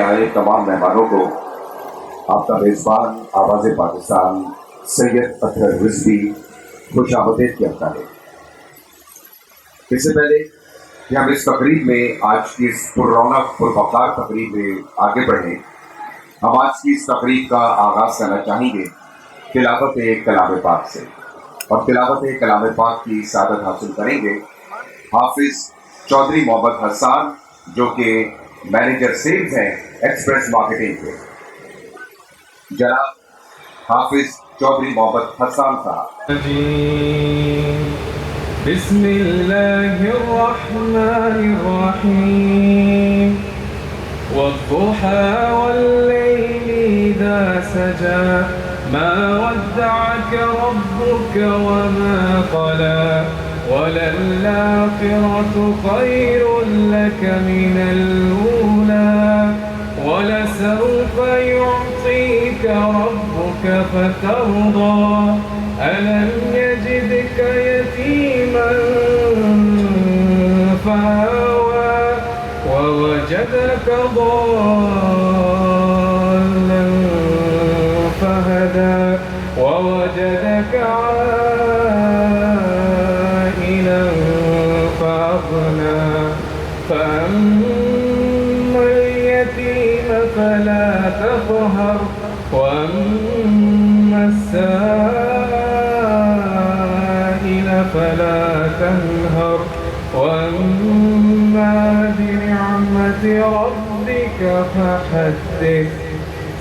आए तमाम मेहमानों को आपका मेज़बान आवाज़ पाकिस्तान सैयद अतहर रिजवी खुशामदीद कहता है। इससे पहले कि हम इस तकरीब में आज की इस पुररौनक पुरवकार तकरीब में आगे बढ़ें, हम आज की इस तकरीब का आगाज़ करना चाहेंगे तिलावत कलाम पाक से, और तिलावत कलाम पाक की सादत हासिल करेंगे हाफिज़ चौधरी मोहम्मद हसन, जो कि मैनेजर सेल्स हैं एक्सप्रेस मार्केटिंग के। जनाब हाफिज़ चौधरी मोहम्मद हसन साहब। बिस्मिल्लाहिर्रहमानिर्रहीम वद्दुहा वल्लैलि इज़ा सजा मा वद्दअक रब्बुक वमा क़ला वलल्आखिरतु खैरुन लक मिनल ऊला वलसौफ युअतीक रब्बुक फतर्दा ألم يجدك يتيما فآوى ووجدك ضالا فهدى ووجدك عائلا فأغنى فأما اليتيم فلا تقهر وأما السائل فلا تنهر وأما بنعمة ربك فحدث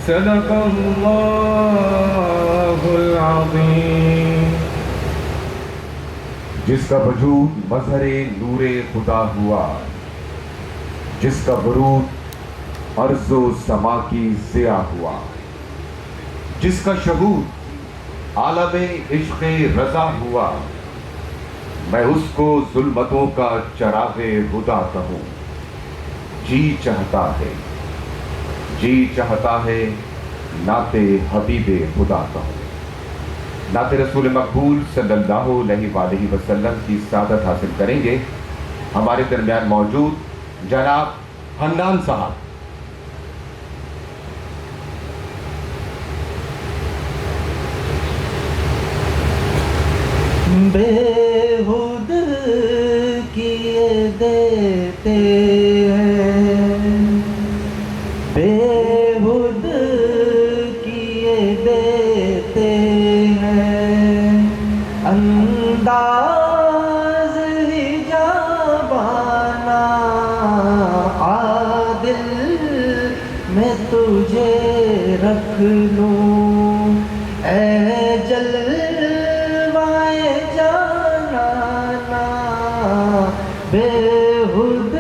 صدق الله العظيم. जिसका वजूद मज़हर नूरे खुदा हुआ, जिसका बरूद अर्ज़ो समा की ज़िया हुआ, जिसका शहूद आलमे इश्क़ रज़ा हुआ, मैं उसको ज़ुल्मतों का चराग़े हुदा कहूँ। जी चाहता है नाते हबीबे खुदा कहूँ। नाते रसूल मकबूल सल्लल्लाहु अलैहि वसल्लम की सादत हासिल करेंगे हमारे दरमियान मौजूद जनाब हन्नान साहब। बेहुद किए देते हैं, बेहुद किए देते हैं, अंदाज ही जाबाना आदिल मैं तुझे रख लूं, ऐ जलवाए जाना बेहुद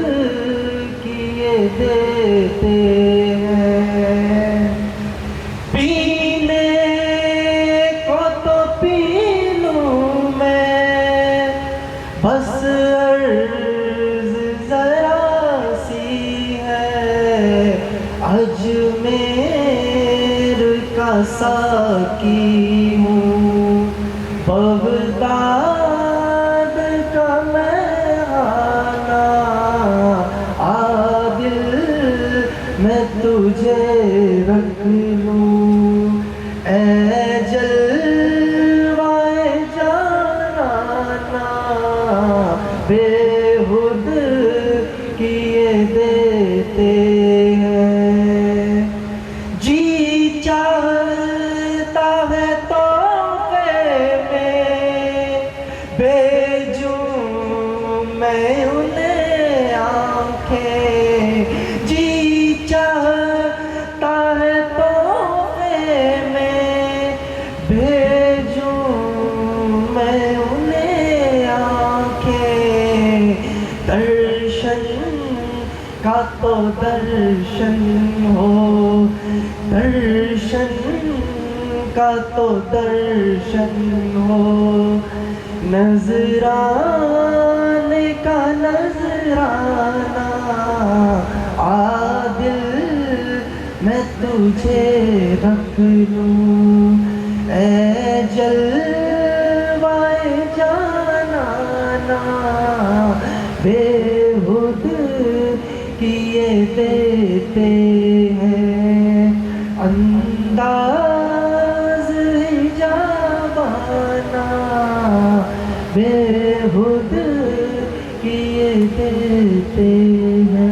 किए देते हैं। पीने को तो पी लूं मैं, बस अर्ज़ ज़रा सी है, अजमेर का साकी हूँ, बगदाद का मैं आना आदिल मैं तुझे रख लूं, ऐ जलवाए जाना बेहुद किए देते हैं। जी चाहता है तोहफे में भेजूं मैं उन्हें आंखें, जी चाहता है तोहफे में भेजूं मैं उन्हें आंखें, दर्शन का तो दर्शन हो, दर्शन का तो दर्शन हो, नजराने का नजराना आदिल मैं तुझे रख लूं, ऐ जलवाए जाना बेहुद किए देते हैं। राज हिजाबाना बेहुद किए देते हैं।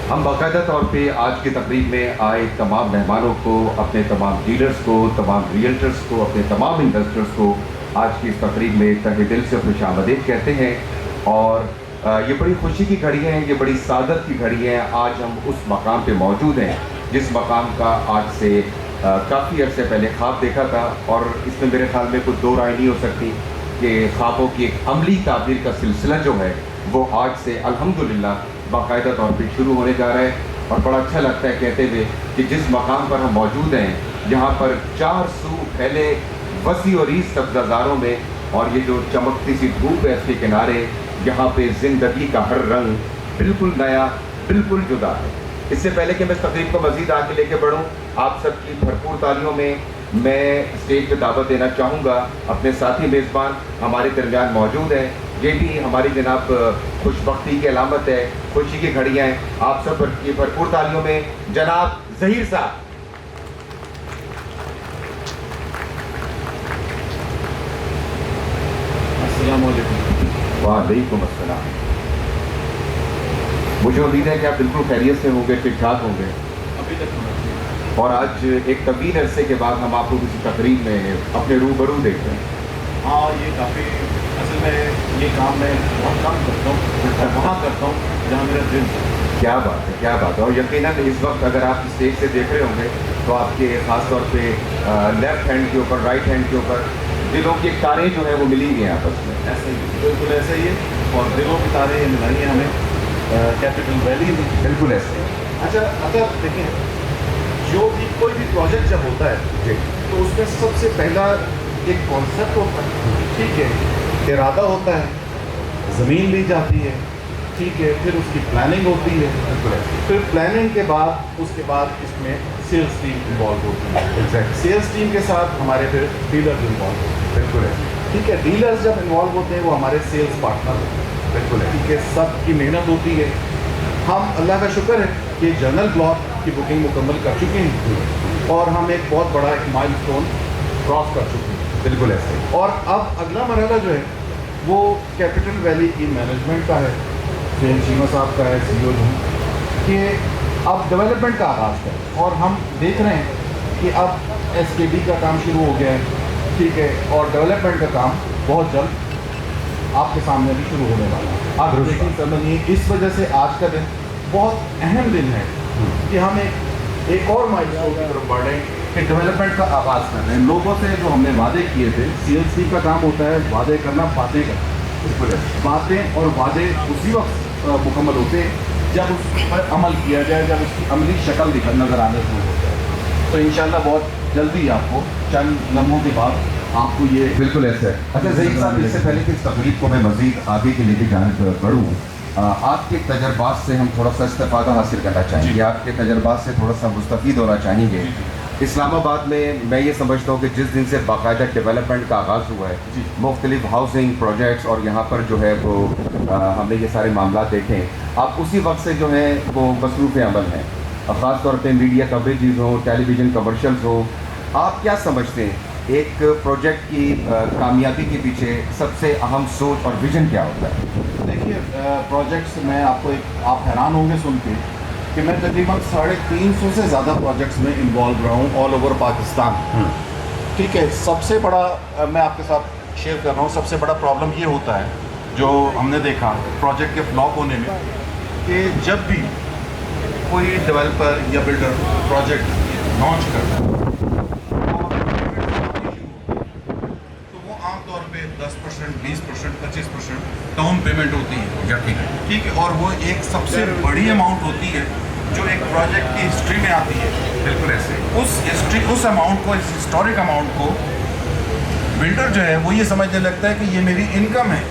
हम बाकायदा तौर पे आज की तकरीब में आए तमाम मेहमानों को, अपने तमाम डीलर्स को, तमाम रियल्टर्स को, अपने तमाम इन्वेस्टर्स को आज की इस तकरीब में तहे दिल से खुशामदीद कहते हैं। और ये बड़ी खुशी की घड़ी है, ये बड़ी सादत की घड़ी है। आज हम उस मकाम पे मौजूद हैं जिस मकाम का आज से काफ़ी अरसे पहले ख्वाब देखा था, और इसमें मेरे ख्याल में कुछ दो राय नहीं हो सकती कि ख्वाबों की एक अमली ताबीर का सिलसिला जो है वो आज से अल्हम्दुलिल्लाह बाकायदा तौर पे शुरू होने जा रहा है। और बड़ा अच्छा लगता है कहते हुए कि जिस मकाम पर हम मौजूद हैं, जहाँ पर 4 सू फैले वसी और रीस सब्ज़ारों में, और ये जो चमकती सी धूप है इसके किनारे, यहाँ पे ज़िंदगी का हर रंग बिल्कुल नया, बिल्कुल जुदा है। इससे पहले कि मैं इस तकरीब को मज़ीद आगे लेके बढ़ूँ, आप सबकी भरपूर तालियों में मैं स्टेज पे दावत देना चाहूँगा अपने साथी मेज़बान हमारे दरमियान मौजूद हैं। ये भी हमारी जनाब खुशबख्ती की अलामत है, खुशी की घड़ियाँ हैं। आप सब की भरपूर तालियों में जनाब ज़हीर साहब। अस्सलाम वालेकुम। वालेकुम अस्सलाम। मुझे उम्मीद है कि आप बिल्कुल खैरियत से होंगे, ठीक ठाक होंगे। अभी तक और आज एक तवील अरसे के बाद हम आपको किसी तकरीब में अपने रूबरू देख रहे हैं। हाँ, ये काफ़ी असल में ये काम मैं बहुत कम करता हूँ और वहाँ करता हूँ जहाँ मेरा दिल है। क्या बात है, क्या बात है। और यकीनन इस वक्त अगर आप स्टेज से देख रहे होंगे तो आपके ख़ास तौर पे लेफ्ट हैंड के ऊपर, राइट हैंड के ऊपर दिलों की एक तारें जो है वो मिली हुई हैं आपस में। ऐसे ही, बिल्कुल ऐसे ही है। और दिलों की तारें ये मिलाई हैं हमें कैपिटल वैली में। बिल्कुल ऐसे। अच्छा, अगर देखें जो भी कोई भी प्रोजेक्ट जब होता है तो उसमें सबसे पहला एक कॉन्सेप्ट होता है, ठीक है, इरादा होता है, ज़मीन ली जाती है, ठीक है, फिर उसकी प्लानिंग होती है, फिर प्लानिंग के बाद उसके बाद इसमें सेल्स टीम इन्वॉल्व होती है। सेल्स टीम के साथ हमारे फिर डीलर्स इन्वॉल्व होते हैं। बिल्कुल है, ठीक है, डीलर्स जब इन्वॉल्व होते हैं वो हमारे सेल्स पार्टनर होते हैं। बिल्कुल है। ठीक है, सबकी मेहनत होती है। हम अल्लाह का शुक्र है कि जनरल ब्लॉक की बुकिंग मुकम्मल कर चुके हैं और हम एक बहुत बड़ा एक माइलस्टोन क्रॉस कर चुके हैं। बिल्कुल ऐसे। और अब अगला मरहला जो है वो कैपिटल वैली की मैनेजमेंट का है, जैन चीमा साहब का है, CEO जो हैं, कि अब डेवलपमेंट का आगाज़ है। और हम देख रहे हैं कि अब SKD का काम शुरू हो गया है, ठीक है, और डेवलपमेंट का काम बहुत जल्द आपके सामने भी शुरू होने वाला है। आप यकीन समझिए इस वजह से आज का दिन बहुत अहम दिन है कि हम एक और माइलस्टोन की तरफ बढ़ रहे हैं कि डेवलपमेंट का आगाज़ कर रहे हैं। लोगों से जो हमने वादे किए थे, CLC का काम होता है वादे करना, बातें करना। बिल्कुल है, बातें और वादे उसी वक्त मुकम्मल होते हैं जब उस पर अमल किया जाए, जब उसकी अमली शक्ल नज़र आने शुरू हो जाए। तो इंशाल्लाह बहुत जल्दी आपको चंद लम्हों के बाद आपको ये बिल्कुल ऐसा है। अच्छा ज़हीर साहब, इससे पहले कि इस तकरीब को मैं मज़ीद आगे के लेके जाने बढ़ूँ, आपके तजर्बात से हम थोड़ा सा इस्तेफ़ादा हासिल करना चाहेंगे, आपके तजर्बात से थोड़ा सा मुस्तफ़ीद होना चाहेंगे। इस्लामाबाद में मैं ये समझता हूँ कि जिस दिन से बाकायदा डेवलपमेंट का आगाज़ हुआ है, मुख्तलिफ हाउसिंग प्रोजेक्ट्स और यहाँ पर जो है वो हमने ये सारे मामला देखे, आप उसी वक्त से जो है वो मसरूफ़ अमल हैं। ख़ास तौर पे मीडिया कवरेजेज़ हो, टेलीविज़न कमर्शियल्स हो, आप क्या समझते हैं एक प्रोजेक्ट की कामयाबी के पीछे सबसे अहम सोच और विज़न क्या होता है? देखिए, प्रोजेक्ट्स में आपको आप हैरान होंगे सुन के कि मैं तकरीबन 350 से ज़्यादा प्रोजेक्ट्स में इन्वॉल्व रहा हूँ ऑल ओवर पाकिस्तान। ठीक है, सबसे बड़ा मैं आपके साथ शेयर कर रहा हूँ, सबसे बड़ा प्रॉब्लम ये होता है जो हमने देखा प्रोजेक्ट के फ्लॉप होने में, कि जब भी कोई डेवलपर या बिल्डर प्रोजेक्ट लॉन्च करता है तो वो आमतौर पे 10%, 20%, 25% डाउन पेमेंट होती है, ठीक है, और वो एक सबसे बड़ी अमाउंट होती है जो एक प्रोजेक्ट की हिस्ट्री में आती है। बिल्कुल ऐसे। उस अमाउंट को, इस हिस्टोरिक अमाउंट को बिल्डर जो है वो ये समझने लगता है कि ये मेरी इनकम है।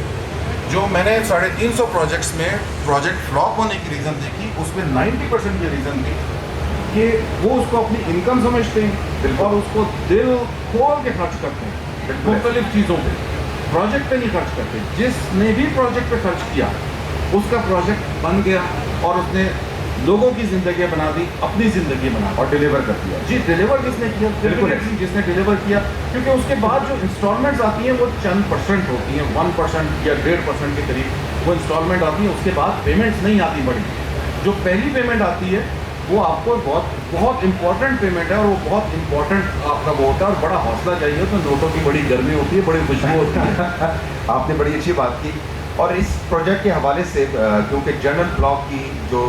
जो मैंने 350 प्रोजेक्ट्स में प्रोजेक्ट फ्लॉप होने की रीज़न देखी, उसमें 90% ये रीज़न थी कि वो उसको अपनी इनकम समझते हैं और उसको दिल खोल के खर्च करते हैं मुख्तलिफ चीज़ों पे, प्रोजेक्ट पे नहीं खर्च करते। जिसने भी प्रोजेक्ट पे खर्च किया उसका प्रोजेक्ट बन गया और उसने लोगों की ज़िंदगी बना दी, अपनी ज़िंदगी बना दी। और डिलीवर कर दिया। जी, डिलीवर किसने किया? बिल्कुल। Definitely जिसने डिलीवर किया, क्योंकि उसके बाद जो इंस्टॉलमेंट्स आती हैं वो चंद परसेंट होती हैं, 1% या 1.5% के करीब वो इंस्टॉलमेंट आती है। उसके बाद पेमेंट्स नहीं आती बड़ी। जो पहली पेमेंट आती है वो आपको बहुत इंपॉर्टेंट पेमेंट है, और वो बहुत इंपॉर्टेंट आपका वो होता है, और बड़ा हौसला चाहिए। तो नोटों की बड़ी गर्मी होती है, बड़ी खुशबू होती है। आपने बड़ी अच्छी बात की। और इस प्रोजेक्ट के हवाले से क्योंकि जनरल ब्लॉक की जो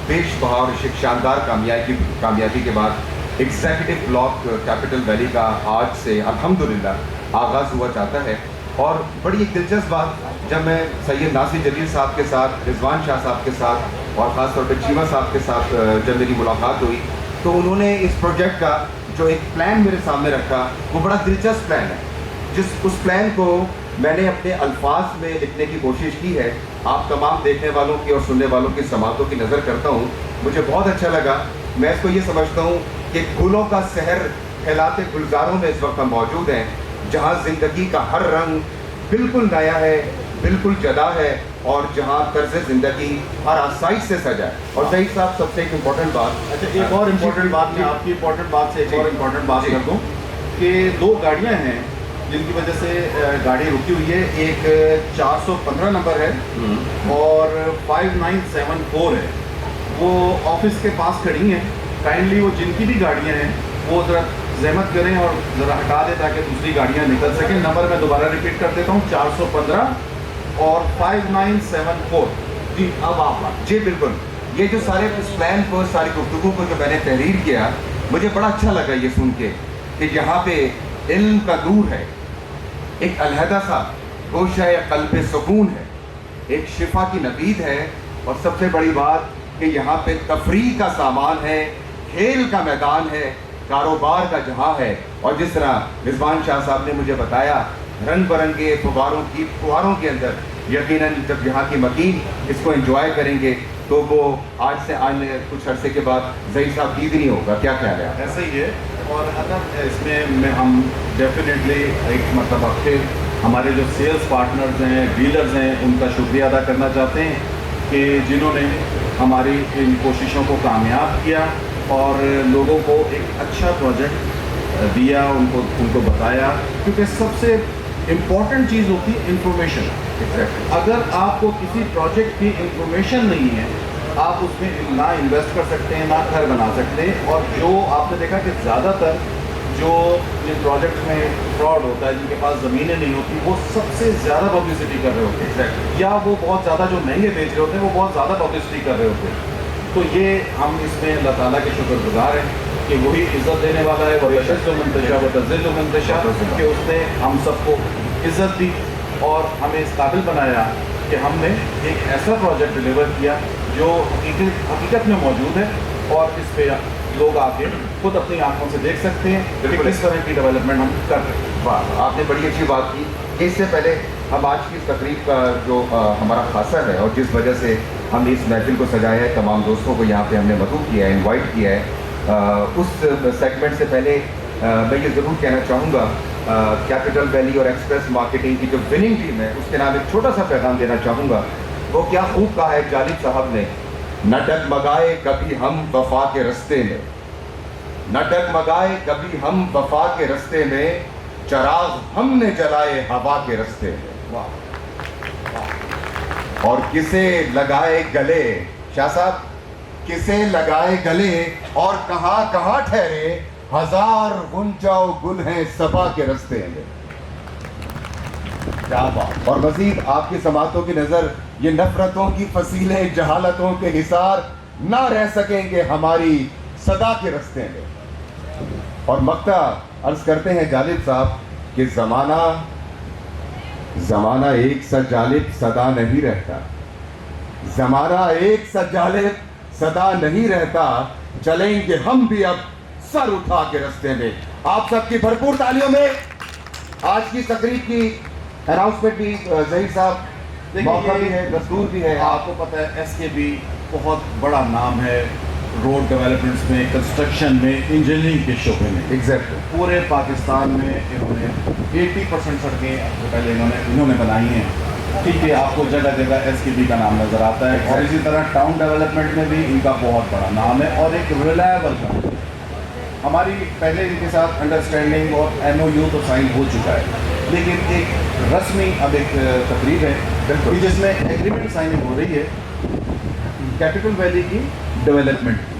पेश बहार शानदार कामयाबी के बाद एग्जीक्यूटिव ब्लॉक कैपिटल वैली का आज से अल्हम्दुलिल्लाह आगाज़ हुआ चाहता है। और बड़ी एक दिलचस्प बात, जब मैं सैयद नासिर जलील साहब के साथ, रिजवान शाह साहब के साथ और ख़ास तौर पर चीमा साहब के साथ जब मेरी मुलाकात हुई, तो उन्होंने इस प्रोजेक्ट का जो एक प्लान मेरे सामने रखा, वो बड़ा दिलचस्प प्लान है। उस प्लान को मैंने अपने अल्फाज में लिखने की कोशिश की है। आप तमाम देखने वालों की और सुनने वालों की समातों की नज़र करता हूँ, मुझे बहुत अच्छा लगा। मैं इसको ये समझता हूँ कि गुलों का शहर फैलाते गुलजारों में इस वक्त हम मौजूद हैं, जहाँ ज़िंदगी का हर रंग बिल्कुल नया है, बिल्कुल जदा है, और जहाँ तर्ज ज़िंदगी हर आसाइश से सजा है। और सही साहब, सबसे एक इम्पोर्टेंट बात, अच्छा, एक और इम्पोर्टेंट बात, मैं आपकी इम्पोर्टेंट बात से एक और इम्पोर्टेंट बात कर दूँ कि 2 गाड़ियाँ हैं जिनकी वजह से गाड़ी रुकी हुई है। एक 415 नंबर है और 5974 है, वो ऑफिस के पास खड़ी हैं। काइंडली वो जिनकी भी गाड़ियाँ हैं वो ज़रा ज़हमत करें और ज़रा हटा दें ताकि दूसरी गाड़ियाँ निकल सकें। नंबर मैं दोबारा रिपीट कर देता हूँ, 415 और 5974। जी, अब आप जी बिल्कुल। ये जो सारे इस प्लान को, सारी गुफ्तगू को जो मैंने तहरीर किया, मुझे बड़ा अच्छा लगा ये सुन के कि यहाँ पे इल्म का नूर है, एक अलहदा सा गोशा क़ल्ब सुकून है, एक शिफा की नवीद है, और सबसे बड़ी बात कि यहाँ पे तफरीह का सामान है, खेल का मैदान है, कारोबार का जहाँ है। और जिस तरह रिजवान शाह साहब ने मुझे बताया, रंग बरंगे फुहारों के अंदर यकीनन जब यहाँ की मकीन इसको एंजॉय करेंगे तो वो आज से आने कुछ अरसे के बाद ज़हीर साहब दीद नहीं होगा। क्या ख्याल है? ऐसा ही है। और अगर इसमें हम डेफिनेटली एक मतलब आपके हमारे जो सेल्स पार्टनर्स हैं, डीलर्स हैं, उनका शुक्रिया अदा करना चाहते हैं कि जिन्होंने हमारी इन कोशिशों को कामयाब किया और लोगों को एक अच्छा प्रोजेक्ट दिया, उनको बताया। क्योंकि सबसे इम्पॉर्टेंट चीज़ होती है इंफॉर्मेशन। अगर आपको किसी प्रोजेक्ट की इंफॉर्मेशन नहीं है, आप उसमें ना इन्वेस्ट कर सकते हैं, ना घर बना सकते हैं। और जो आपने देखा कि ज़्यादातर जो इन प्रोजेक्ट्स में फ्रॉड होता है, जिनके पास ज़मीनें नहीं होती, वो सबसे ज़्यादा पब्लिसिटी कर रहे होते हैं, या वो बहुत ज़्यादा जो महंगे बेच रहे होते हैं वो बहुत ज़्यादा पब्लिसिटी कर रहे होते हैं। तो ये हम इसमें अल्लाह ताला के शुक्रगुजार हैं कि वही इज़्ज़त देने वाला है, वही अशद्दु मुंतशा व तज़िल्लु मुंतशा, कि उसने हम सबको इज़्ज़त दी और हमें इस काबिल बनाया कि हमने एक ऐसा प्रोजेक्ट डिलीवर किया जो हकीकत में मौजूद है, और इस पे लोग आके खुद अपनी आंखों से देख सकते हैं कि किस तरह की डेवलपमेंट हम कर रहे हैं। वाह, आपने बड़ी अच्छी बात की। इससे पहले हम आज की इस तकरीब का जो हमारा खासा है और जिस वजह से हमने इस महफिल को सजाया है, तमाम दोस्तों को यहाँ पे हमने मदऊ किया है, इनवाइट किया है, उस सेगमेंट से पहले मैं ये ज़रूर कहना चाहूँगा, कैपिटल वैली और एक्सप्रेस मार्केटिंग की जो विनिंग टीम है उसके नाम एक छोटा सा पैगाम देना चाहूँगा। वो क्या खूब कहा है जालिब साहब ने, न डगमगाए कभी हम वफा के रस्ते में, न डगमगाए कभी हम वफा के रस्ते में, चराग हमने जलाए हवा के रस्ते में। और किसे लगाए गले, शाह साहब, किसे लगाए गले और कहाँ कहाँ ठहरे, हजार गुंजाओ गुल हैं सबा के रस्ते में। क्या बात। और मजीद आपकी समातों की नजर, ये नफरतों की फसीलें जहालतों के हिसार ना रह सकेंगे हमारी सदा के रस्ते में। और मक्ता अर्ज करते हैं जालिब साहब कि जमाना एक सा जालिब सदा नहीं रहता, जमाना एक सा जालिब सदा नहीं रहता, चलेंगे हम भी अब सर उठा के रस्ते में। आप सबकी भरपूर तालियों में आज की तकरीब की अनाउंसमेंट भी ज़हीर साहब, मौका भी है, दस्तूर भी है। आपको पता है SKB बहुत बड़ा नाम है रोड डेवलपमेंट्स में, कंस्ट्रक्शन में, इंजीनियरिंग के शोबे में। एग्जैक्टली। पूरे पाकिस्तान में इन्होंने 80% सड़कें पहले इन्होंने बनाई हैं। ٹھیک ہے آپ کو جگہ جگہ ایس کے بی کا نام نظر آتا ہے اور اسی طرح ٹاؤن ڈیولپمنٹ میں بھی ان کا بہت بڑا نام ہے اور ایک ریلائبل کام ہے. ہماری پہلے ان کے ساتھ انڈرسٹینڈنگ اور ایم او یو تو سائن ہو چکا ہے لیکن ایک رسمی اب ایک تقریب ہے کہ جس میں ایگریمنٹ سائننگ ہو رہی ہے کیپٹل ویلی کی ڈیولپمنٹ.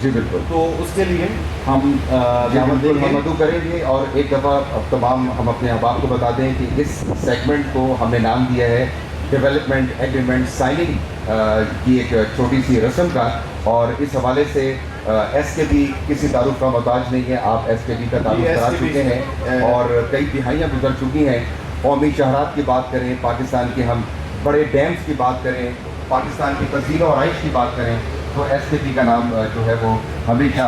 جی بالکل. تو اس کے لیے ہم مدعو کریں گے اور ایک دفعہ اب تمام ہم اپنے احباب کو بتا دیں کہ اس سیگمنٹ کو ہم نے نام دیا ہے ڈیولپمنٹ ایگریمنٹ سائننگ کی ایک چھوٹی سی رسم کا, اور اس حوالے سے ایس کے بی کسی تعارف کا محتاج نہیں ہے. آپ ایس کے بی کا تعارف کرا چکے ہیں اور کئی دہائیاں گزر چکی ہیں. قومی شہرات کی بات کریں, پاکستان کے ہم بڑے ڈیمز کی بات کریں, پاکستان کی تزئین و آرائش کی بات کریں تو ایس کے بی کا نام جو ہے وہ ہمیشہ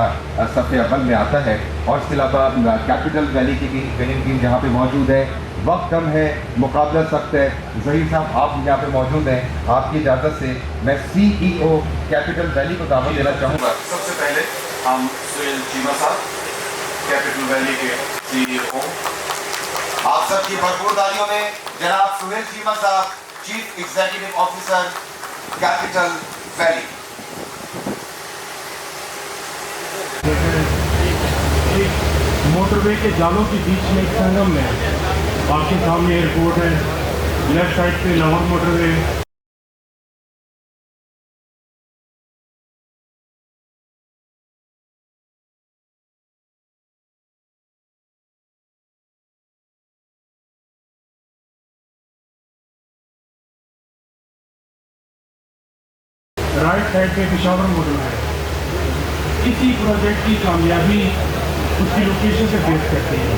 صف اول میں آتا ہے. اور اس کے علاوہ کیپٹل ویلی کی بھی ٹریننگ ٹیم جہاں پہ موجود ہے, وقت کم ہے, مقابلہ سخت ہے. ظہیر صاحب آپ یہاں پہ موجود ہیں, آپ کی اجازت سے میں سی ای او کیپٹل ویلی کو دعوت دینا چاہوں گا. سب سے پہلے ہم سہیل چیمہ صاحب کیپٹل ویلی کے سی ای او. آپ سب کی بھرپور تالیوں میں جناب Sohail Cheema sahib, chief executive officer capital valley. Motorway کے جالوں کے بیچ میں ایک سنگم ہے. آپ کے سامنے ایئرپورٹ ہے, لیفٹ سائڈ پہ لاہور موٹر وے, رائٹ سائڈ پہ پشاور موٹر وے. اسی پروجیکٹ کی کامیابی اس کی لوکیشن سے بیس کرتی ہے.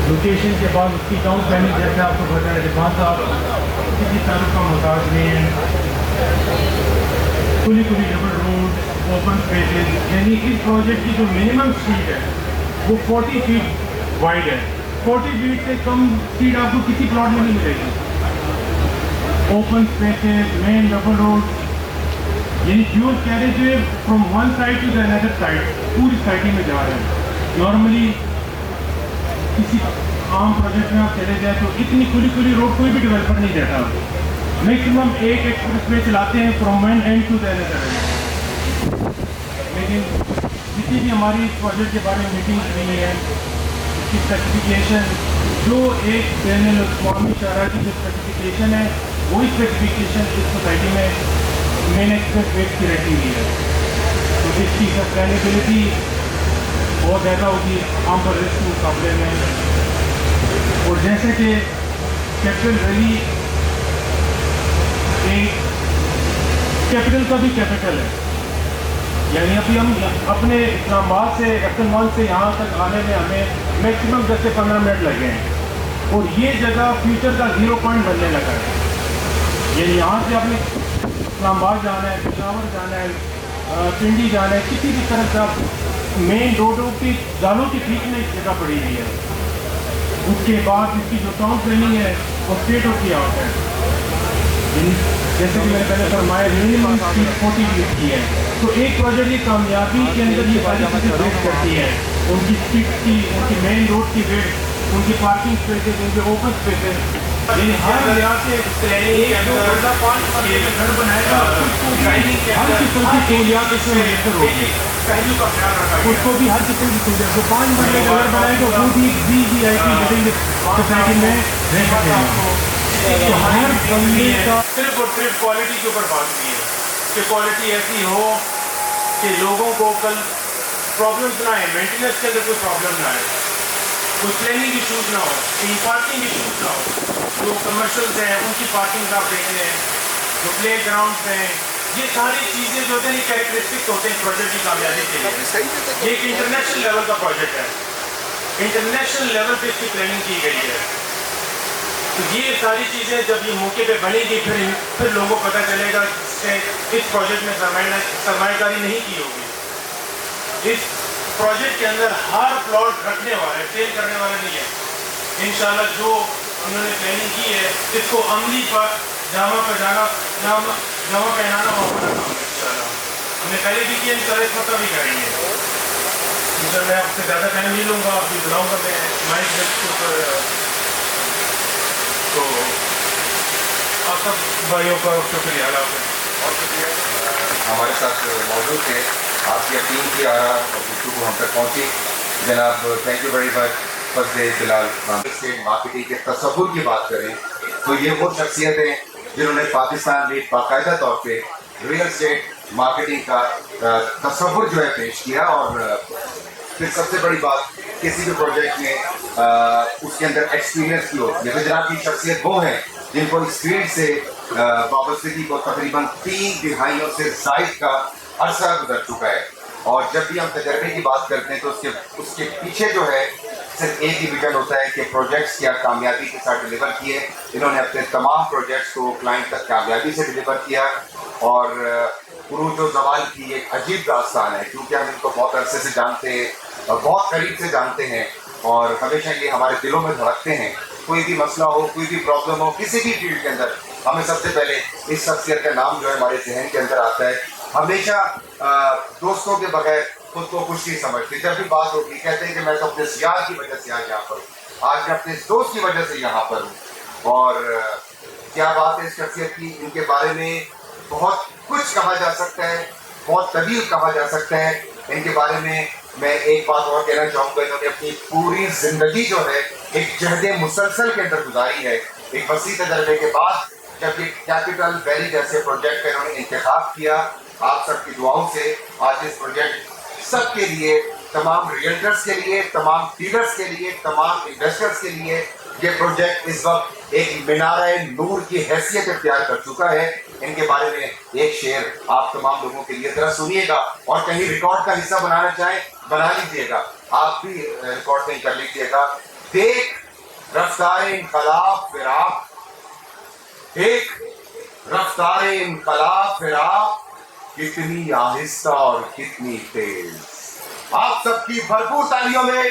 لوکیشن کے بعد اس کی ٹاؤن پلاننگ, جیسے آپ کو پتا ہے رضوان صاحب کسی تعلق کا محتاج نہیں ہے. کھلی ڈبل روڈ, اوپن اسپیسز, یعنی اس پروجیکٹ کی جو منیمم اسپیڈ ہے وہ 40 فیٹ وائڈ ہے. 40 فیٹ سے کم اسپیڈ آپ کو کسی پلاٹ میں نہیں ملے گی. Open spaces, main double road, یعنی full carriageway from one side to the اندر سائڈ پوری سائٹی میں جا رہے ہیں. نارملی کسی عام پروجیکٹ میں آپ چلے جائیں تو اتنی کھلی روڈ کوئی بھی ڈیولپر نہیں دیتا. میکسیمم ایک ایکسپریس وے چلاتے ہیں from one end to the other end. لیکن جتنی بھی ہماری اس پروجیکٹ کے بارے میں میٹنگ ہوئی ہے, اس کی اسپیسیفکیشن جو ایک بین الاقوامی شرح کی جو اسپیسیفکیشن ہے وہی اسپیسیفکیشن اس سوسائٹی میں مین ایکسپریس ویز کی رہتی ہوئی ہے. تو اس کی سسٹینیبلٹی بہت زیادہ ہوگی عام پروجیکٹ کے مقابلے میں. اور جیسے کہ کیپٹل ویلی ایک کیپٹل کا بھی کیپٹل ہے, یعنی ابھی ہم اپنے اسلام آباد سے ایکسن سے یہاں تک آنے میں ہمیں میکسیمم 10 سے 15 منٹ لگے ہیں. اور یہ جگہ فیوچر کا 0 پوائنٹ بننے لگا ہے. یعنی یہاں سے آپ نے اسلام آباد جانا ہے, پشاور جانا ہے, پنڈی جانا ہے, کسی بھی طرح سے آپ مین روڈوں کی جالوں کے بیچ میں ایک جگہ پڑی ہوئی ہے. اس کے بعد اس کی جو ٹاؤن پلاننگ ہے وہ اسٹیٹ آف دی آرٹ ہے. جیسے کہ میں نے پہلے فرمایا منیمم اسپیڈ 40 فیٹ کی ہے. تو ایک پروجیکٹ کی کامیابی کے اندر یہ ساری چیزیں ویٹ کرتی ہے. ان کی اسپیڈ کی, ان کی مین روڈ کی ویٹ, ان کی پارکنگ اسپیسز, ان کے اوپن اسپیسز, یعنی ہر لحاظ سے ایک جو بڑا 5 مرلے کا گھر بنائے گا ہر قسم کی سہولیات اس میں میسر ہوگی. اس کو بھی ہر قسم کی سہولیات, جو 5 مرلے کا گھر بنائے گا وہ بھی وی آئی پی لوگ سوسائٹی میں رہ سکے گا. تو ہر بندے کا صرف اور صرف کوالٹی کے اوپر بات کی ہے کہ کوالٹی ایسی ہو کہ لوگوں کو کل پرابلمس نہ آئے, مینٹیننس کے اندر کوئی پرابلم نہ آئے, کوئی پلاننگ ایشوز نہ ہو, کہیں پارکنگ ایشوز نہ ہو. جو کمرشلز ہیں ان کی پارکنگ آپ دیکھ لیں, جو پلے گراؤنڈس ہیں, یہ ساری چیزیں جو ہوتے ہیں یہ کیریکٹرسٹکس ہوتے ہیں پروجیکٹ کی کامیابی کے لیے. یہ ایک انٹرنیشنل لیول کا پروجیکٹ ہے, انٹرنیشنل لیول پہ اس کی پلاننگ کی گئی ہے. تو یہ ساری چیزیں جب یہ موقع پہ بنے گی پھر لوگوں کو پتہ چلے گا کہ اس پروجیکٹ میں سرمایہ کاری نہیں کی ہوگی. اس پروجیکٹ کے اندر ہر پلاٹ رکھنے والا ہے, سیل کرنے والا نہیں ہے. انشاءاللہ جو انہوں نے پلاننگ کی ہے اس کو عملی پر جامع پہنانا انشاءاللہ ہم نے پہلے بھی کیا, انشاءاللہ اس مرتبہ بھی کریں گے. انشاءاللہ میں آپ سے زیادہ ٹائم نہیں لوں گا, آپ بھی بلاؤں گا میں مائک تو सब भाइयों का शुक्रिया अदा करें। बहुत शुक्रिया हमारे साथ मौजूद थे, आपकी यकीन की आरा और गुफ्तगू हम तक पहुँची। जनाब thank you very much. Fazal Bilal state marketing के तसव्वुर की बात करें तो ये वो शख्सियत हैं जिन्होंने पाकिस्तान में बाकायदा तौर पे रियल स्टेट मार्केटिंग का तसव्वुर जो है पेश किया। और फिर सबसे बड़ी बात, किसी भी प्रोजेक्ट में उसके अंदर एक्सपीरियंस की होती है। तो जनाब की शख्सियत वो हैं जिनको इस फील्ड से वाबस्तगी को तकरीबन 3 दिहाइयों से ज़ायद का अरसा गुजर चुका है। और जब भी हम तजर्बे की बात करते हैं तो उसके पीछे जो है सिर्फ एक ही विजन होता है कि प्रोजेक्ट्स क्या कामयाबी के साथ डिलीवर किए। इन्होंने अपने तमाम प्रोजेक्ट्स को क्लाइंट तक कामयाबी से डिलीवर किया। और उरूज व ज़वाल की एक अजीब दास्तान है, क्योंकि हम इनको बहुत अरसे से जानते हैं और बहुत करीब से जानते हैं और हमेशा ये हमारे दिलों में धड़कते हैं। कोई भी मसला हो, कोई भी प्रॉब्लम हो किसी भी फील्ड के अंदर, हमें सबसे पहले इस शख्सियत का नाम जो है हमारे जहन के अंदर आता है। हमेशा दोस्तों के बगैर खुद को खुश नहीं समझते। जब भी बात होती कहते हैं कि मैं तो अपने सियार की वजह से आज यहाँ पर हूँ, आज मैं अपने दोस्त की वजह से यहाँ पर हूँ। और क्या बात है इस शख्सियत की, इनके बारे में बहुत कुछ कहा जा सकता है, बहुत तवील कहा जा सकता है। इनके बारे में मैं एक बात और कहना चाहूँगा, इन्होंने अपनी पूरी ज़िंदगी जो है एक जहद मुसलसल के अंदर गुजारी है। एक वसी तजर्बे के बाद जब ये कैपिटल वैली जैसे प्रोजेक्ट का इन्होंने इंतखाब किया, आप सबकी दुआओं से आज इस प्रोजेक्ट सबके लिए, तमाम रियल्टर्स के लिए, तमाम डीलर्स के लिए, तमाम इन्वेस्टर्स के लिए ये प्रोजेक्ट इस वक्त एक मीनार नूर की हैसियत इख्तियार कर चुका है। इनके बारे में एक शेर आप तमाम लोगों के लिए जरा सुनिएगा, और कहीं रिकॉर्ड का हिस्सा बनाना चाहें बना लीजिएगा, आप भी रिकॉर्ड नहीं कर लीजिएगा। देख रफ्तारे इनकलाब फिराक, देख रफ्तारे इनकलाब फिराक, कितनी आहिस्ता और कितनी तेज। आप सबकी भरपूर तालियों में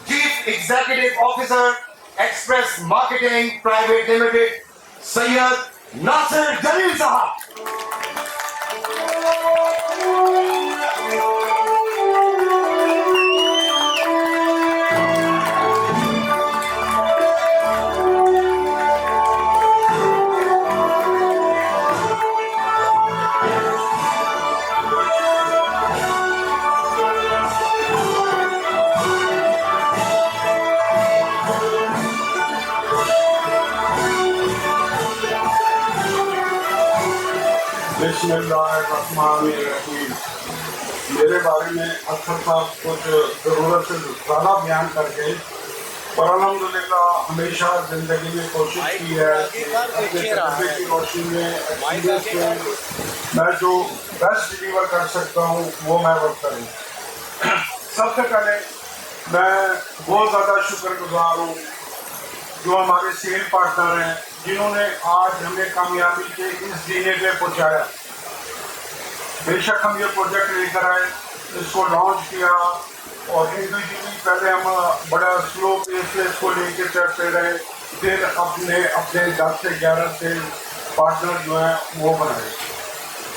chief executive officer express marketing private limited Syed Nasir Jaleel sahib. बिस्मिल्लाहिर्रहमानिर्रहीम। मेरे बारे में अख्तर साहब कुछ ज़रूरत से ज़्यादा बयान कर गए, पर अल्हम्दुलिल्लाह हमेशा ज़िंदगी में कोशिश की है कि अपने तजुर्बे की रोशनी में एक्सपीरियंस में मैं जो बेस्ट डिलीवर कर सकता हूँ वो मैं वर्क करूँ। सबसे पहले मैं बहुत ज़्यादा शुक्रगुजार हूँ जो हमारे सेल पार्टनर हैं, जिन्होंने आज हमें कामयाबी के इस जीने पे पहुँचाया। बेशक हम ये प्रोजेक्ट लेकर आए, इसको लॉन्च किया और इंडिविजुअली पहले हम बड़ा स्लो पेस से इसको लेके चलते रहे, फिर अपने 10 से 11 से पार्टनर जो हैं वो बनाए।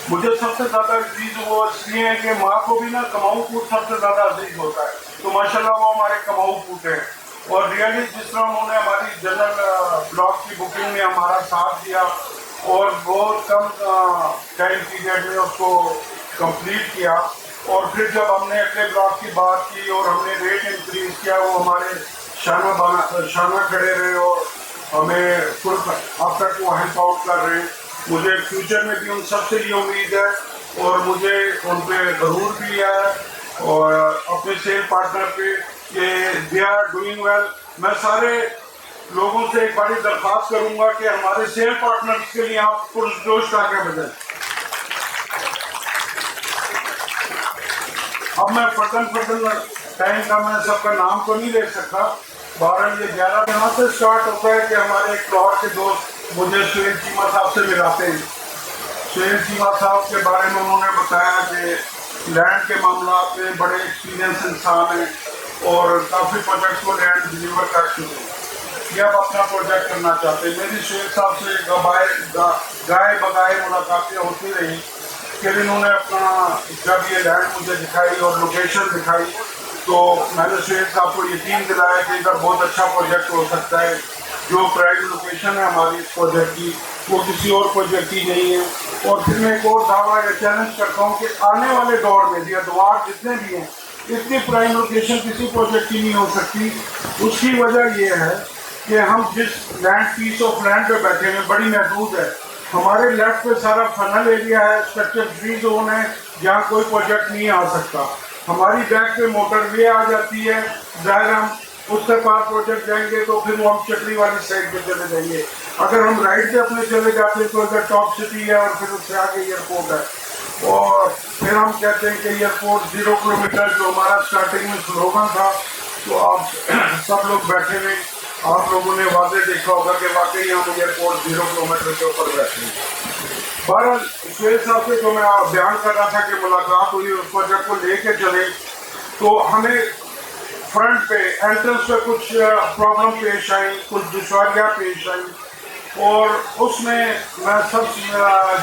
मुझे सबसे ज़्यादा अजीज वो इसलिए है कि माँ को भी ना कमाऊ पूत सबसे ज़्यादा अजीज होता है, तो माशाल्लाह वो हमारे कमाऊ पूत हैं। और रियली जिस तरह उन्होंने हमारी जनरल ब्लॉक की बुकिंग में हमारा साथ दिया और बहुत कम टाइम पीरियड में उसको कंप्लीट किया, और फिर जब हमने अगले ब्लॉक की बात की और हमने रेट इंक्रीज किया, वो हमारे शाना खड़े रहे और हमें फुल अब तक वो हेल्प आउट कर रहे हैं। मुझे फ्यूचर में भी उन सबसे ये उम्मीद है और मुझे उन पर गरूर भी है और अपने सेल पार्टनर पे कि दे आर डूइंग वेल। मैं सारे लोगों से एक बड़ी दरख्वास्त करूंगा कि हमारे सेल पार्टनर्स के लिए आप पुरजोश आगे बढ़ें। अब मैं फर्दन टाइम का मैं सबका नाम तो नहीं ले सकता, 12 ये 11 यहाँ से स्टार्ट होता है कि हमारे एक लाहौर के दोस्त मुझे सुहेल चीमा साहब से मिलाते हैं। सुहेल चीमा साहब के बारे में उन्होंने बताया कि लैंड के मामला में बड़े एक्सपीरियंस इंसान हैं और काफ़ी प्रोजेक्ट्स को लैंड डिलीवर कर चुके हैं, ये अब अपना प्रोजेक्ट करना चाहते हैं। मेरी सुहेल साहब से गाय बगाए मुलाकातें होती रही, फिर इन्होंने अपना जब ये लैंड मुझे दिखाई और लोकेशन दिखाई तो मैंने सुहेल साहब को यकीन दिलाया कि इधर बहुत अच्छा प्रोजेक्ट हो सकता है। जो प्राइम लोकेशन है हमारी इस प्रोजेक्ट की वो किसी और प्रोजेक्ट की नहीं है। और फिर मैं एक और दावा या चैलेंज करता हूँ कि आने वाले दौर में भी अदवार जितने भी हैं इतनी प्राइम लोकेशन किसी प्रोजेक्ट की नहीं हो सकती। उसकी वजह ये है कि हम जिस लैंड पीस ऑफ लैंड पे बैठे हैं बड़ी महदूद है। हमारे लेफ्ट पे सारा फनल एरिया है, स्ट्रक्चर फ्री जोन है जहाँ कोई प्रोजेक्ट नहीं आ सकता। हमारी बैक पे मोटरवे आ जाती है, ज़ाहिर हम उससे पार प्रोजेक्ट जाएंगे तो फिर वो हम चटरी वाली साइड पे चले जाएंगे। अगर हम राइट पे अपने चले जाते हैं तो इधर टॉप सिटी है और फिर उससे आगे एयरपोर्ट है। और फिर हम कहते हैं कि एयरपोर्ट 0 किलोमीटर जो हमारा स्टार्टिंग में स्लोगन था, तो आप सब लोग बैठे हुए आप लोगों ने वादे देखा होगा कि वाकई हम एयरपोर्ट 0 किलोमीटर के ऊपर बैठे हैं। बहरहाल सुहेल साहब से जो मैं बयान कर रहा था कि मुलाकात हुई उस प्रोजेक्ट को लेके चले, तो हमें फ्रंट पे एंट्रेंस पे कुछ प्रॉब्लम पेश आई, कुछ दुश्वारियाँ पेश आई और उसमें मैं सब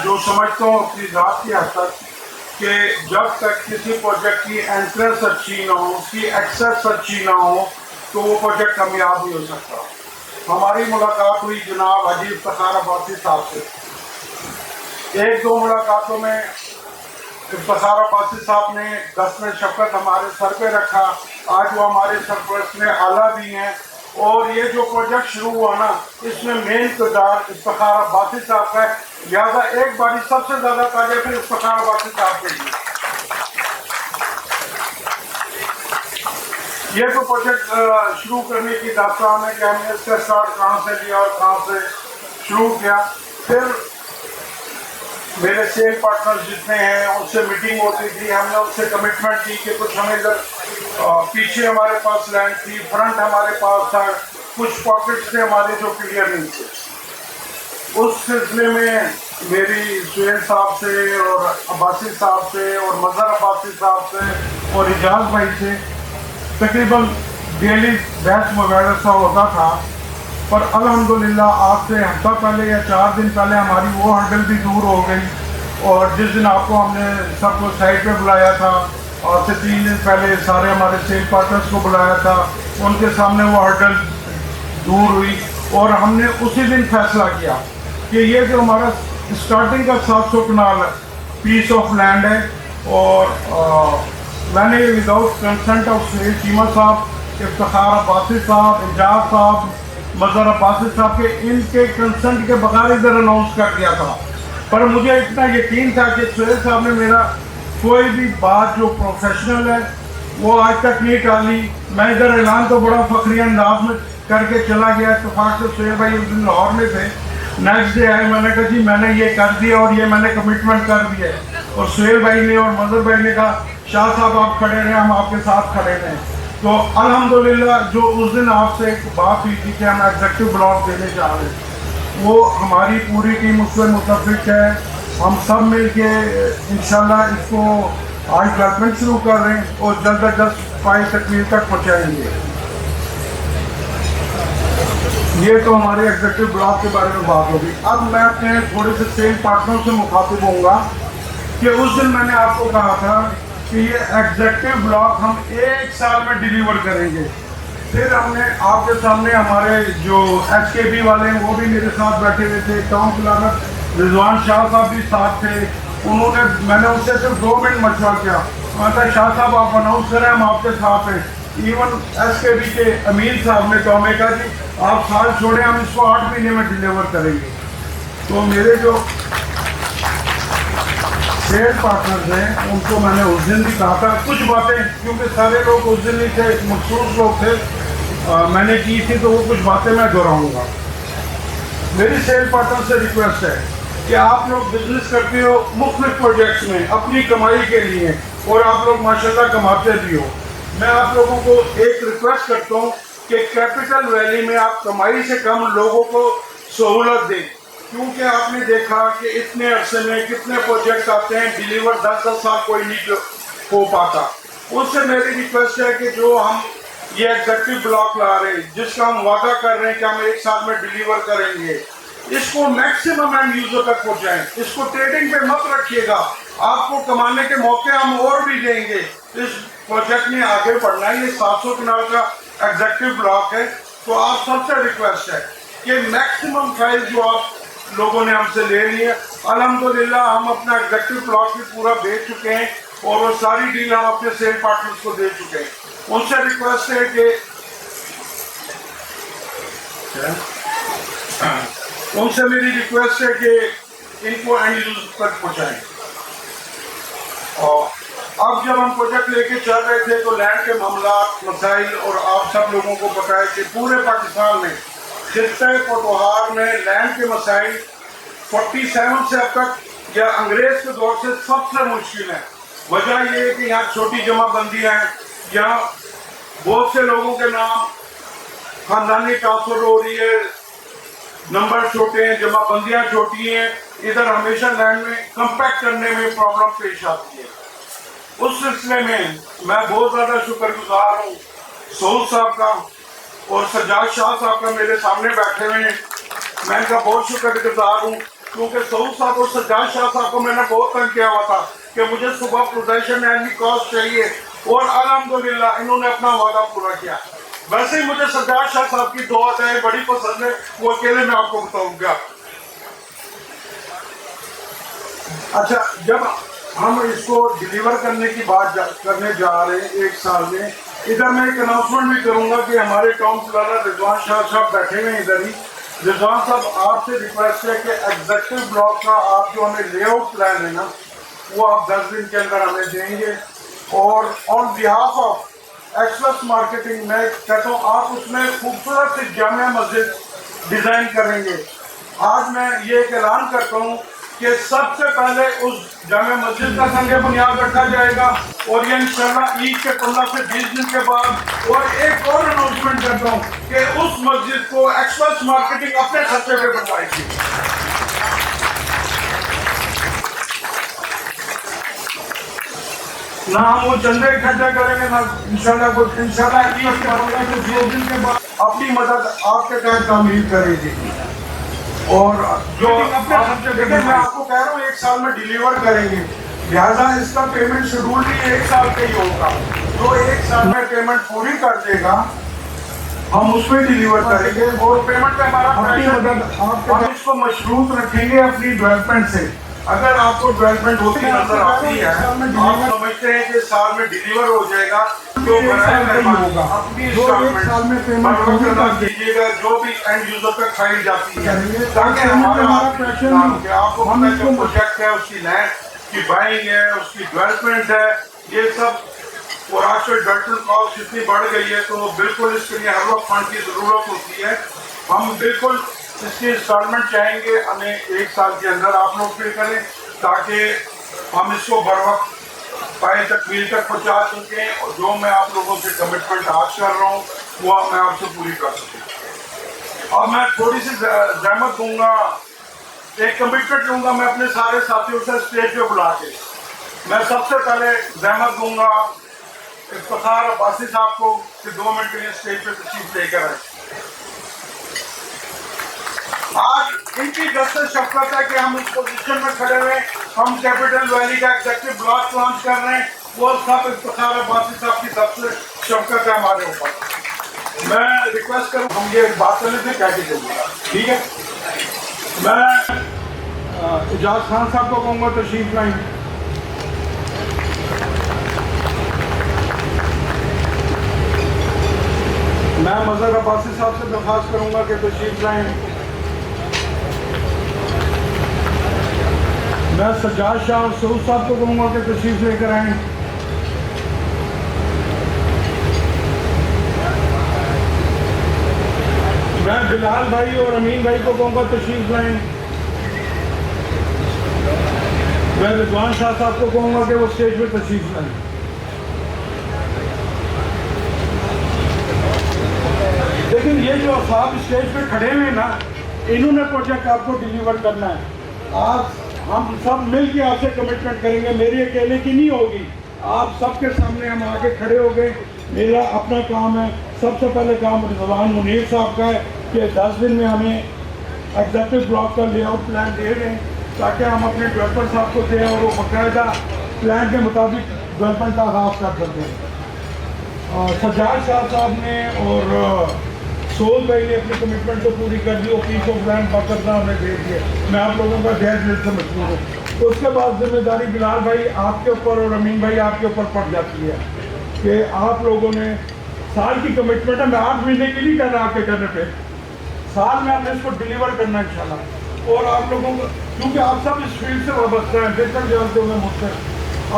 जो समझता हूँ अपनी ज़ात की हद तक कि जब तक किसी प्रोजेक्ट की एंट्रेंस अच्छी ना हो, उसकी एक्सेस अच्छी ना हो तो वो प्रोजेक्ट कामयाब नहीं हो सकता। हमारी मुलाकात हुई जनाब हाजी इफ्तिखार अब्बासी साहब से। 1-2 मुलाकातों में इफ्तिखार अब्बासी साहब ने दस्ते शफ़क़त हमारे सर पे रखा। आज वो हमारे सरपरस्त में आला भी हैं और ये जो प्रोजेक्ट शुरू हुआ ना इसमें मेन किरदार इफ्तिखार अब्बासी साहब का है। लिहाजा एक बारी सबसे ज़्यादा तारीफ फिर इफ्तिखार अब्बासी साहब के लिए। ये तो प्रोजेक्ट शुरू करने की दास्तान है कि हमने इसका स्टार्ट कहाँ से लिया और कहाँ से शुरू किया। फिर मेरे सेल पार्टनर्स जितने हैं उनसे मीटिंग होती थी, हमने उनसे कमिटमेंट की कि कुछ हमें इधर पीछे हमारे पास लैंड थी, फ्रंट हमारे पास था, कुछ पॉकेट्स थे हमारे जो क्लियर नहीं थे। उस सिलसिले में मेरी सुहेल साहब से और अब्बासी साहब से और मज़हर अब्बासी साहब से और इजाज़ भाई से तकरीबन डेली बहस वगैरह सा होता था। पर अल्हम्दुलिल्लाह आज से हफ्ता पहले या 4 दिन पहले हमारी वो हर्डल भी दूर हो गई और जिस दिन आपको हमने सबको साइड पे बुलाया था और से 3 दिन पहले सारे हमारे सेल पार्टनर्स को बुलाया था, उनके सामने वो हर्डल दूर हुई और हमने उसी दिन फैसला किया कि ये जो हमारा स्टार्टिंग का 700 कनाल पीस ऑफ लैंड है और मैंने without consent of Suhail Cheema साहब, इफ्तिखार अब्बासी साहब, एजाज साहब, मज़हर अब्बासी साहब के इनके कंसेंट के बगैर इधर अनाउंस कर दिया था। पर मुझे इतना यकीन था कि सुहेल साहब ने मेरा कोई भी बात जो प्रोफेशनल है वो आज तक नहीं टाली। मैं इधर ऐलान तो बड़ा फखरी अंदाज में करके चला गया। इत्तेफाक से सुहेल भाई उस दिन लाहौर में थे, नेक्स्ट डे आए, मैंने कहा जी मैंने ये कर दिया और ये मैंने कमिटमेंट कर दिया है। और सुहेल भाई ने और मज़हर भाई ने कहा शाह साहब आप खड़े रहें, हम आपके साथ खड़े रहें। तो अल्हम्दुलिल्लाह जो उस दिन आपसे एक बात हुई थी कि हम एग्जेक्टिव ब्लॉक देने जा रहे हैं, वो हमारी पूरी टीम उससे मुतफिक है। हम सब मिल के इंशाल्लाह इसको आज डेवलपमेंट शुरू कर रहे हैं और जल्द अज जल्द फाइल तकमील तक पहुँचाएंगे। ये तो हमारे एग्जेक्टिव ब्लॉक के बारे में बात होगी। अब मैं अपने थोड़े से सेल पार्टनर से मुखातिब होऊंगा कि उस दिन मैंने आपको कहा था कि ये एग्जेक्टिव ब्लॉक हम 1 साल में डिलीवर करेंगे। फिर हमने आपके सामने हमारे जो SKB वाले हैं वो भी मेरे साथ बैठे हुए थे, काउंसलर रिजवान शाह साहब भी साथ थे। उन्होंने मैंने उनसे सिर्फ 2 मिनट मशवरा किया, मैं कहा शाह साहब आप अनाउंस करें हम आपके साथ हैं। इवन SKB के अमीर साहब ने कहा, मैं कहा जी आप साल छोड़ें हम इसको 8 महीने में डिलीवर करेंगे। तो मेरे जो सेल पार्टनर्स हैं उनको मैंने उस दिन भी कहा था कुछ बातें, क्योंकि सारे लोग उस दिन ही थे, मखसूस लोग थे, मैंने की थी तो वो कुछ बातें मैं दोहराऊंगा। मेरी सेल पार्टनर से रिक्वेस्ट है कि आप लोग बिजनेस करते हो मुख्तलिफ प्रोजेक्ट्स में अपनी कमाई के लिए और आप लोग माशाल्लाह कमाते भी हो। मैं आप लोगों को एक रिक्वेस्ट करता हूँ कि कैपिटल वैली में आप कमाई से कम लोगों को सहूलत दें, क्योंकि आपने देखा कि इतने अरसे में कितने प्रोजेक्ट आते हैं, डिलीवर 10-10 साल कोई नहीं हो पाता। उससे मेरी रिक्वेस्ट है कि जो हम ये एग्जेक्टिव ब्लॉक ला रहे हैं, जिसका हम वादा कर रहे हैं कि हम 1 साल में डिलीवर करेंगे, इसको मैक्सिमम एंड यूजर तक पहुँचाएँ। इसको ट्रेडिंग पे मत रखिएगा, आपको कमाने के मौके हम और भी देंगे। इस प्रोजेक्ट में आगे बढ़ना है। ये 700 कनाल का एग्जेक्टिव ब्लॉक है, तो आप सबसे रिक्वेस्ट है कि मैक्सिमम फाइल जो आप लोगों ने हमसे ले ली है, अल्हम्दुलिल्लाह हम अपना एग्जेक्टिव प्लॉट भी पूरा बेच चुके हैं और वो सारी डील हम अपने सेल पार्टनर्स को दे चुके हैं। उनसे रिक्वेस्ट है कि उनसे मेरी रिक्वेस्ट है कि इनको एंड यूजर तक पहुँचाएं। और अब जब हम प्रोजेक्ट लेके चल रहे थे तो लैंड के मामला मसाइल, और आप सब लोगों को पता है कि पूरे पाकिस्तान में खित्ते कोटोहार में लैंड के मसाइल 47 से अब तक या अंग्रेज के दौर से सबसे मुश्किल है। वजह ये है कि यहाँ छोटी जमाबंदियाँ हैं, यहाँ बहुत से लोगों के नाम खानदानी ट्रांसफर हो रही है, नंबर छोटे हैं, जमाबंदियाँ छोटी हैं, इधर हमेशा लैंड में कंपैक्ट करने में प्रॉब्लम पेश आती है। उस सिलसिले में मैं बहुत ज़्यादा शुक्रगुजार हूँ सऊद साहब का और सज्जाद शाह साहब का, मेरे सामने बैठे हुए हैं। मैं इनका बहुत शुक्रगुजार हूँ क्योंकि सऊद साहब और सज्जाद शाह साहब को मैंने बहुत तंग किया हुआ था कि मुझे सुबह पोजेशन एंड कॉस्ट चाहिए, और अल्हम्दुलिल्लाह इन्होंने अपना वादा पूरा किया। वैसे ही मुझे सज्जाद शाह साहब की दो अदाएं बड़ी पसंद है, वो अकेले मैं आपको बताऊंगा। अच्छा, जब हम इसको डिलीवर करने की बात करने जा रहे हैं 1 साल में, इधर मैं एक अनाउंसमेंट भी करूंगा कि हमारे टाउन प्लानर रिजवान शाह साहब बैठे हुए हैं इधर ही। रिजवान साहब, आपसे रिक्वेस्ट है कि एग्जेक्टिव ब्लॉक का आप जो हमें लेआउट प्लान है ना, वो आप 10 दिन के अंदर हमें देंगे, और on behalf of excellence marketing मैं कहता हूँ आप उसमें खूबसूरत सी जामिया मस्जिद डिज़ाइन करेंगे। आज मैं ये एक ऐलान करता हूँ कि सबसे पहले उस जामिया मस्जिद का संग बुनियाद रखा जाएगा, और ये इंशाल्लाह ईद के 15 से 20 दिन के बाद। और एक और अनाउंसमेंट करता हूँ कि उस मस्जिद को एक्सप्रेस मार्केटिंग अपने खर्चे पे बनवाएगी। ना हम वो चंदे इकट्ठा करेंगे, ना इंशाल्लाह कुछ, इंशाल्लाह ईद के 15 से 20 दिन के बाद अपनी मदद आपके तहत तामीर करेगी। और जो मैं आपको कह रहा हूँ 1 साल में डिलीवर करेंगे, लिहाजा इसका पेमेंट शेड्यूल भी 1 साल का ही होगा। जो 1 साल में पेमेंट पूरी कर देगा हम उसमें डिलीवर करेंगे, और पेमेंट का हमारा हम इसको मशरूत रखेंगे अपनी डेवलपमेंट से। अगर आपको डेवलपमेंट होती नजर आती है, आप समझते हैं कि साल में डिलीवर हो जाएगा, तो होगा अपनी साल में पेमेंट कीजिएगा जो भी एंड यूजर तक फाइल जाती है, ताकि हमारा प्रेशर कि आपको पता जो प्रोजेक्ट है उसकी लैंड की बाइंग है, उसकी डेवलपमेंट है, ये सब। और आजकल डेवलपमेंट कॉस्ट इतनी बढ़ गई है, तो बिल्कुल इसके लिए हर वक्त फंड की ज़रूरत होती है। हम बिल्कुल इसकी इंस्टॉलमेंट चाहेंगे, हमें 1 साल के अंदर आप लोग पे करें, ताकि हम इसको बर वक्त पाए तकमील तक पहुँचा सकें, और जो मैं आप लोगों से कमिटमेंट आज कर रहा हूँ वो मैं आपसे पूरी कर सकूँ। और मैं थोड़ी सी जहमत दूंगा, एक कमिटमेंट लूँगा मैं अपने सारे साथियों से स्टेज पे बुला के। मैं सबसे पहले जहमत दूंगा इफ्तिखार अब्बासी साहब को कि 2 मिनट के लिए स्टेज पे तशरीफ लेकर आए। आज इनकी दस्ते शफकत है कि हम इस पोजीशन में खड़े हुए, हम कैपिटल वैली का एग्जेक्टिव ब्लॉक लॉन्च कर रहे हैं, वो सब इफ्तिखार अब्बासी साहब की सबसे शफकत है हमारे ऊपर। मैं रिक्वेस्ट करूँ, हम ये बात करने से क्या चलूँगा, ठीक है। मैं इजाज खान साहब को कहूँगा तशरीफ लाएं। मैं मजहर अब्बासी साहब से दरख्वास्त करूँगा कि तशरीफ लाएं। मैं सज्जाद शाह और सऊद साहब को कहूँगा कि तशरीफ लेकर आएँ। मैं बिलाल भाई और अमीन भाई को कहूँगा तशरीफ लाएं। मैं रिजवान शाह साहब को कहूँगा कि वो स्टेज पे तशरीफ लाएं। लेकिन ये जो साहब स्टेज पे खड़े हुए ना, इन्होंने प्रोजेक्ट आपको डिलीवर करना है। आज हम सब मिल के आपसे कमिटमेंट करेंगे, मेरी अकेले की नहीं होगी, आप सबके सामने हम आके खड़े हो गए। मेरा अपना काम है, सबसे पहले काम रिजवान मुनीर साहब का है कि 10 दिन में हमें एग्जेक्टिव ब्लॉक का लेआउट प्लान दे दें, ताकि हम अपने डेवलपर साहब को दें और वो बाकायदा प्लान के मुताबिक डेवलपमेंट का आगाज़ कर सकते हैं। सज्जाद शाह साहब ने और सोल भाई ने अपनी कमिटमेंट तो पूरी कर दी, ऑफिस ऑफ लैंड बाकायदा हमें दे दिए। मैं आप लोगों का जय दिल से मशहूर हूँ। तो उसके बाद जिम्मेदारी बिलाल भाई आपके ऊपर और अमीन भाई आपके ऊपर पड़ जाती है कि आप लोगों ने साल की कमिटमेंट है, मैं 8 महीने की नहीं कर रहा आपके कहने पे, साल में हमने इसको डिलीवर करना इंशाल्लाह। और आप लोगों को, क्योंकि आप सब इस फील्ड से वाबस्ता हैं, बेहतर जानते होंगे मुझसे,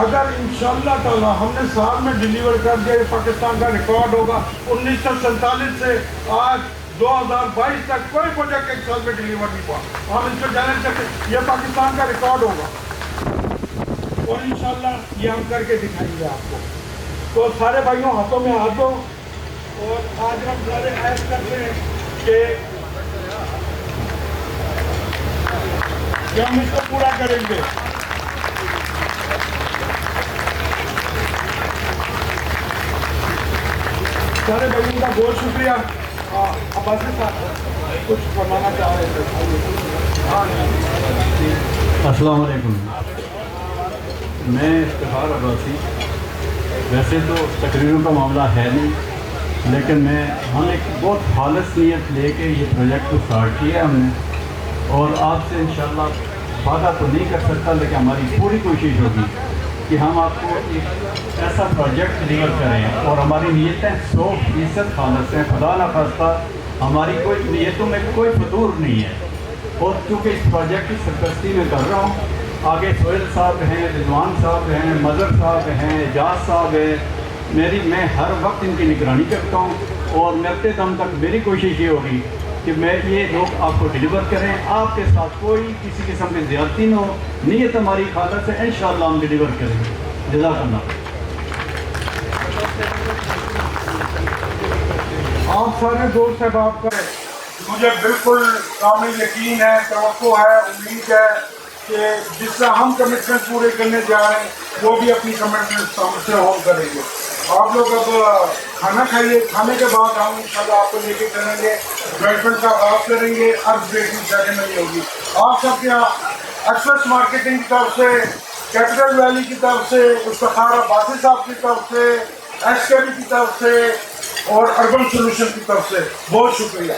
अगर इंशाल्लाह ताला हमने साल में डिलीवर कर दिया, ये पाकिस्तान का रिकॉर्ड होगा। 1947 से आज 2022 तक कोई प्रोजेक्ट एक साल में डिलीवर नहीं हुआ। हम इसको चैलेंज करते, ये पाकिस्तान का रिकॉर्ड होगा और इंशाल्लाह ये हम करके दिखाएंगे आपको। तो सारे भाइयों हाथों में हाथ दो और आज हम सारे ऐड करते हैं कि हम इसको पूरा करेंगे। सारे भाइयों का बहुत शुक्रिया। अब्बासी साहब कुछ फरमाना चाह रहे थे। अस्सलाम वालेकुम। मैं इफ्तिखार अब्बासी, वैसे तो तकरीरों का मामला है नहीं, लेकिन हम एक बहुत खालिस नीयत लेके ये प्रोजेक्ट को स्टार्ट किया हमने, और आपसे इंशाल्लाह वादा तो नहीं कर सकता, लेकिन हमारी पूरी कोशिश होगी कि हम आपको एक ऐसा प्रोजेक्ट डिलीवर करें। और हमारी नीयतें 100% खालिस हैं, खुदा न खास्ता हमारी कोई नीयतों में कोई फतूर नहीं है। और चूँकि इस प्रोजेक्ट की सरपरस्ती में कर रहा हूँ, आगे सोहेल साहब हैं, रिजवान साहब हैं, मज़र साहब हैं, एजाज साहब हैं, मैं हर वक्त इनकी निगरानी करता हूँ। और मरते दम तक मेरी कोशिश ये होगी कि मैं ये लोग आपको डिलीवर करें, आपके साथ कोई किसी किस्म की ज़्यादती न हो। नीयत हमारी खालिस है, इंशाअल्लाह हम डिलीवर करेंगे। जज़ाकल्लाह। आप सारे दोस्त अहबाब का मुझे बिल्कुल कामिल यकीन है, तवक्को है, उम्मीद है कि जिससे हम कमिटमेंट पूरे करने जा रहे हैं वो भी अपनी कमिटमेंट से होम करेंगे। आप लोग अब खाना खाइए, खाने के बाद हम इंशाल्लाह आपको लेके चलेंगे, डेवलपमेंट का आगाज़ करेंगे। अर्ज ब्रेकिंग सेरेमनी होगी आप सबके यहाँ एक्सप्रेस मार्केटिंग की तरफ से, कैपिटल वैली की तरफ से, इफ्तिखार अब्बासी साहब की तरफ से, SKB की तरफ से और अर्बन सोल्यूशन की तरफ से बहुत शुक्रिया।